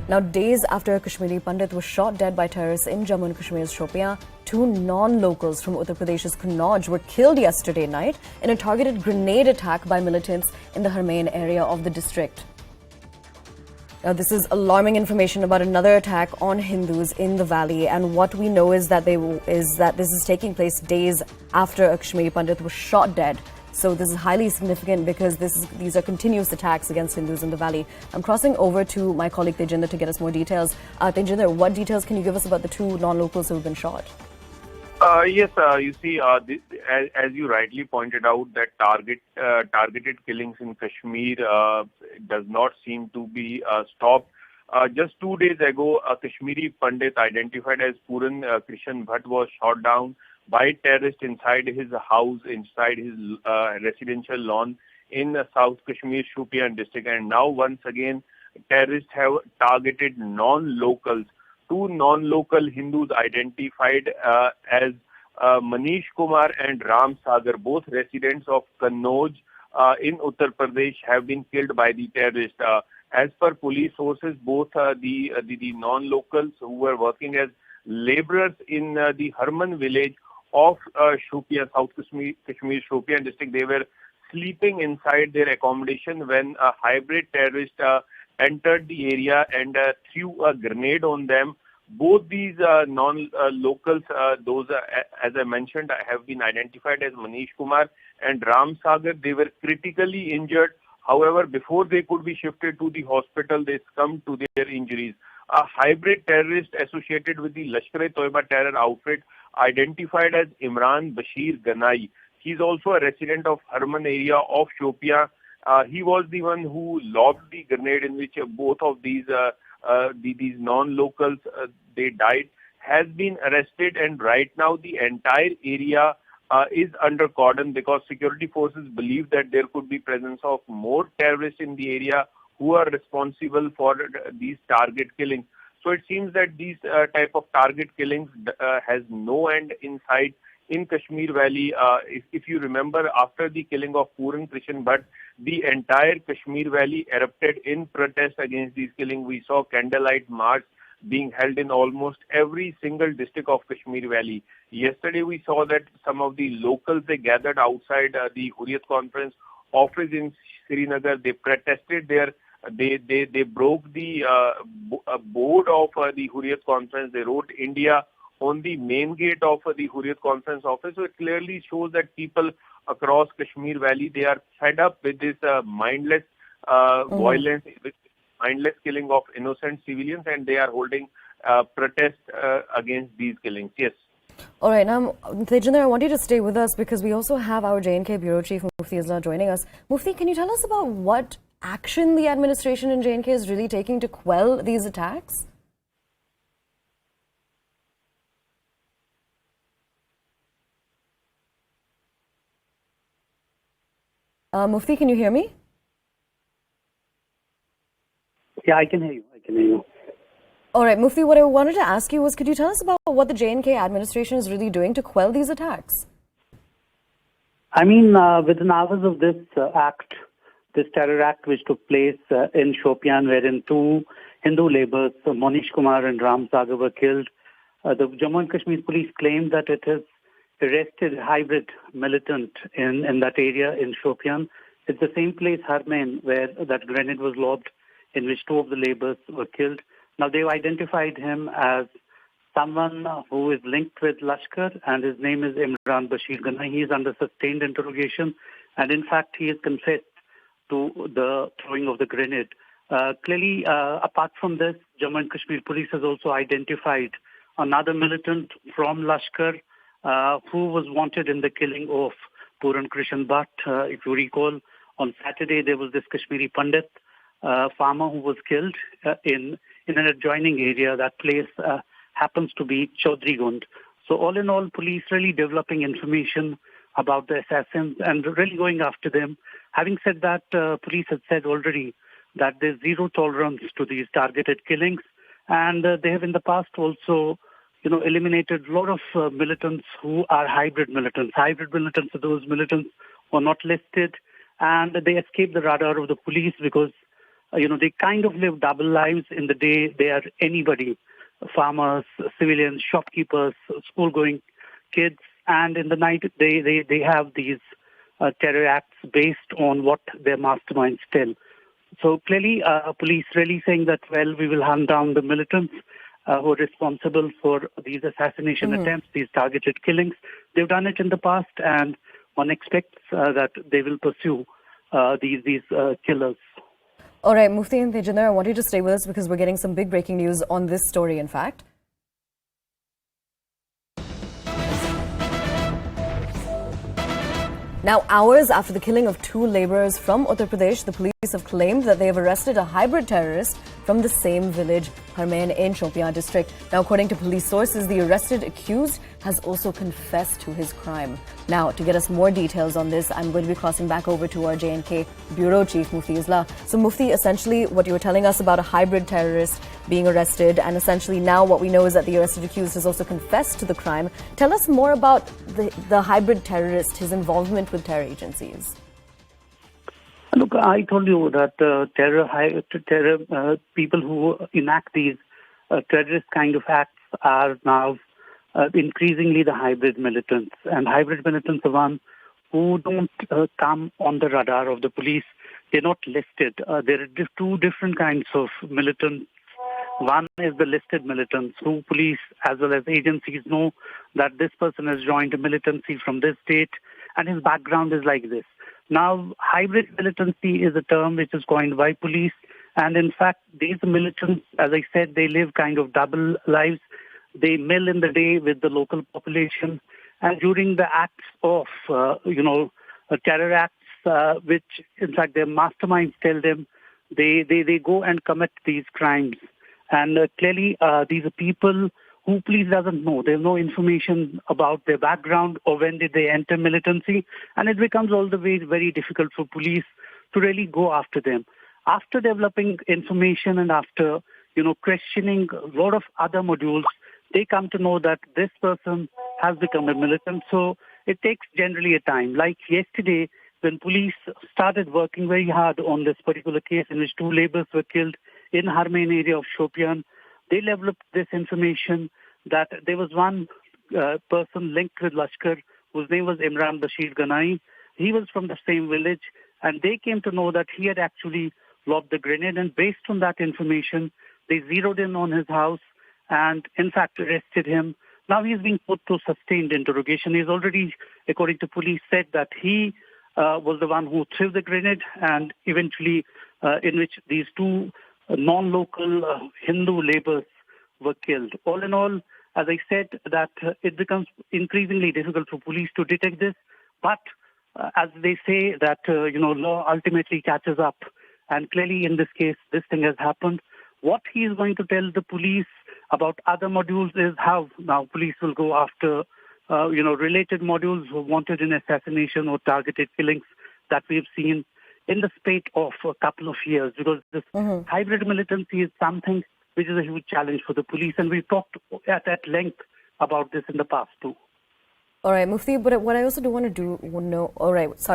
Now, days after a Kashmiri pandit was shot dead by terrorists in Jammu and Kashmir's Shopian, two non-locals from Uttar Pradesh's Kannauj were killed yesterday night in a targeted grenade attack by militants in the Harmain area of the district. Now, this is alarming information about another attack on Hindus in the valley, and what we know is that this is taking place days after a Kashmiri pandit was shot dead. So this is highly significant because these are continuous attacks against Hindus in the valley. I'm crossing over to my colleague Tejinder to get us more details. Tejinder, what details can you give us about the two non-locals who have been shot? Yes, you see, as you rightly pointed out, that targeted killings in Kashmir does not seem to be stopped. Just 2 days ago, a Kashmiri pandit identified as Puran Krishan Bhatt was shot down by terrorists inside his house, inside his residential lawn in South Kashmir, Shopian district. And now once again, terrorists have targeted non-locals. Two non-local Hindus identified as Manish Kumar and Ram Sagar, both residents of Kannauj in Uttar Pradesh, have been killed by the terrorists. As per police sources, both the non-locals who were working as laborers in the Harman village of Shopian, South Kashmir, Shopian district, they were sleeping inside their accommodation when a hybrid terrorist entered the area and threw a grenade on them. Both these non-locals, those, as I mentioned, have been identified as Manish Kumar and Ram Sagar. They were critically injured. However, before they could be shifted to the hospital, they succumbed to their injuries. A hybrid terrorist associated with the Lashkar-e-Toiba terror outfit identified as Imran Bashir Ganai. He's also a resident of Harman area of Shopian. He was the one who lobbed the grenade in which both of these non-locals they died, has been arrested, and right now the entire area is under cordon because security forces believe that there could be presence of more terrorists in the area who are responsible for these target killings. So it seems that these type of target killings has no end in sight in Kashmir Valley. If you remember, after the killing of Puran Krishan Bhatt, the entire Kashmir Valley erupted in protest against these killings. We saw candlelight march being held in almost every single district of Kashmir Valley. Yesterday, we saw that some of the locals, they gathered outside the Hurriyat Conference office in Srinagar. They protested there. They broke the board of the Hurriyat Conference. They wrote India on the main gate of the Hurriyat Conference office. So it clearly shows that people across Kashmir Valley, they are fed up with this mindless violence, with mindless killing of innocent civilians, and they are holding protest against these killings. Yes. All right, now, Tejinder, I want you to stay with us because we also have our J&K Bureau Chief, Mufti Islah, joining us. Mufti, can you tell us about what action the administration in J&K is really taking to quell these attacks? Mufti, can you hear me? Yeah, I can hear you. All right, Mufti, what I wanted to ask you was, could you tell us about what the J&K administration is really doing to quell these attacks? I mean, within hours of this this terror act which took place in Shopian, wherein two Hindu laborers, Manish Kumar and Ram Sagar, were killed, the Jammu and Kashmir police claimed that it has arrested a hybrid militant in that area in Shopian. It's the same place, Harmain, where that grenade was lobbed, in which two of the laborers were killed. Now, they've identified him as someone who is linked with Lashkar, and his name is Imran Bashir Ganai. He is under sustained interrogation, and in fact, he has confessed to the throwing of the grenade. Clearly, apart from this, Jammu and Kashmir police has also identified another militant from Lashkar who was wanted in the killing of Puran Krishan Bhatt. If you recall, on Saturday, there was this Kashmiri pandit farmer who was killed in an adjoining area. That place happens to be Chaudhry Gund. So all in all, police really developing information about the assassins and really going after them. Having said that, police have said already that there's zero tolerance to these targeted killings, and they have in the past also, eliminated a lot of militants who are hybrid militants. Hybrid militants are those militants who are not listed, and they escape the radar of the police because they kind of live double lives. In the day, they are anybody, farmers, civilians, shopkeepers, school-going kids, and in the night, they have these terror acts based on what their masterminds tell. So clearly, police really saying that, well, we will hunt down the militants who are responsible for these assassination attempts, these targeted killings. They've done it in the past, and one expects that they will pursue these killers. All right, Mufti and Tejinder, I want you to stay with us because we're getting some big breaking news on this story, in fact. Now, hours after the killing of 2 laborers from Uttar Pradesh, the police have claimed that they have arrested a hybrid terrorist from the same village, Harmain, in Shopian district. Now, according to police sources, the arrested accused has also confessed to his crime. Now, to get us more details on this, I'm going to be crossing back over to our J&K Bureau Chief, Mufti Islah. So, Mufti, essentially what you were telling us about a hybrid terrorist being arrested, and essentially now what we know is that the arrested accused has also confessed to the crime. Tell us more about the hybrid terrorist, his involvement with terror agencies. Look, I told you that terror people who enact these terrorist kind of acts are now increasingly the hybrid militants. And hybrid militants are one who don't come on the radar of the police. They're not listed. There are 2 different kinds of militants. One is the listed militants who police as well as agencies know that this person has joined a militancy from this state and his background is like this. Now, hybrid militancy is a term which is coined by police, and in fact, these militants, as I said, they live kind of double lives. They mill in the day with the local population, and during the acts of, terror acts, which in fact their masterminds tell them, they go and commit these crimes. And clearly, these are people who police doesn't know. They have no information about their background or when did they enter militancy. And it becomes all the way very difficult for police to really go after them. After developing information and after, questioning a lot of other modules, they come to know that this person has become a militant. So it takes generally a time. Like yesterday, when police started working very hard on this particular case in which 2 laborers were killed in Harmain area of Shopian, they developed this information that there was one person linked with Lashkar whose name was Imran Bashir Ganai. He was from the same village, and they came to know that he had actually lobbed the grenade, and based on that information, they zeroed in on his house and, in fact, arrested him. Now he's being put to sustained interrogation. He's already, according to police, said that he was the one who threw the grenade, and eventually in which these 2 non-local Hindu laborers were killed. All in all, as I said, that it becomes increasingly difficult for police to detect this. But as they say that, law ultimately catches up. And clearly in this case, this thing has happened. What he is going to tell the police about other modules is how now police will go after, related modules who wanted in assassination or targeted killings that we've seen in the spate of a couple of years, because this hybrid militancy is something which is a huge challenge for the police. And we've talked at length about this in the past too. All right, Mufti, but what I also do want to know, all right, sorry.